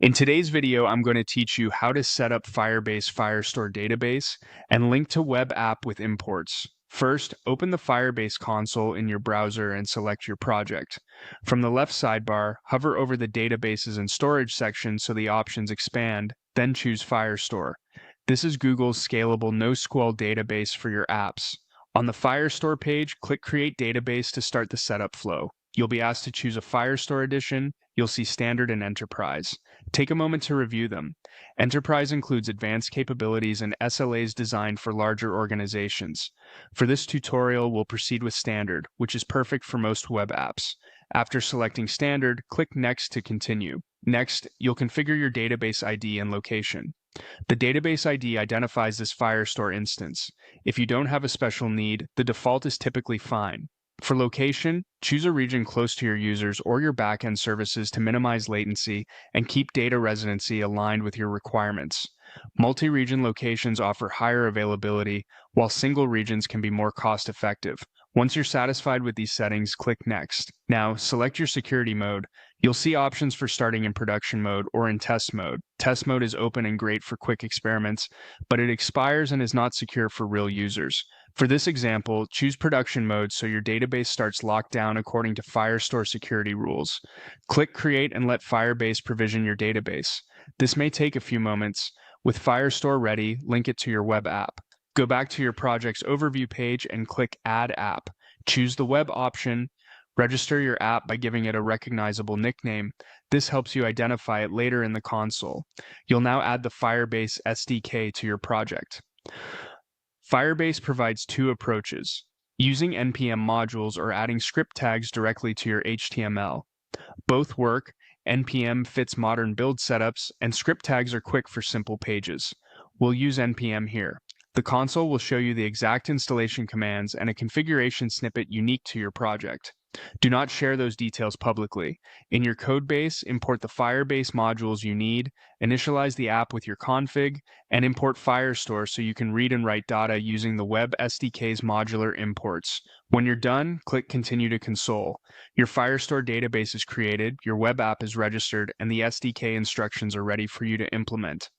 In today's video, I'm going to teach you how to set up Firebase Firestore database and link to web app with imports. First, open the Firebase console in your browser and select your project. From the left sidebar, hover over the Databases and Storage section so the options expand, then choose Firestore. This is Google's scalable NoSQL database for your apps. On the Firestore page, click Create Database to start the setup flow. You'll be asked to choose a Firestore edition. You'll see Standard and Enterprise. Take a moment to review them. Enterprise includes advanced capabilities and SLAs designed for larger organizations. For this tutorial, we'll proceed with Standard, which is perfect for most web apps. After selecting Standard, click Next to continue. Next, you'll configure your database ID and location. The database ID identifies this Firestore instance. If you don't have a special need, the default is typically fine. For location, choose a region close to your users or your backend services to minimize latency and keep data residency aligned with your requirements. Multi-region locations offer higher availability, while single regions can be more cost-effective. Once you're satisfied with these settings, click Next. Now, select your security mode. You'll see options for starting in production mode or in test mode. Test mode is open and great for quick experiments, but it expires and is not secure for real users. For this example, choose production mode so your database starts locked down according to Firestore security rules. Click Create and let Firebase provision your database. This may take a few moments. With Firestore ready, link it to your web app. Go back to your project's overview page and click Add App. Choose the web option. Register your app by giving it a recognizable nickname. This helps you identify it later in the console. You'll now add the Firebase SDK to your project. Firebase provides two approaches: using NPM modules or adding script tags directly to your HTML. Both work. NPM fits modern build setups, and script tags are quick for simple pages. We'll use NPM here. The console will show you the exact installation commands and a configuration snippet unique to your project. Do not share those details publicly. In your codebase, import the Firebase modules you need, initialize the app with your config, and import Firestore so you can read and write data using the Web SDK's modular imports. When you're done, click Continue to Console. Your Firestore database is created, your web app is registered, and the SDK instructions are ready for you to implement.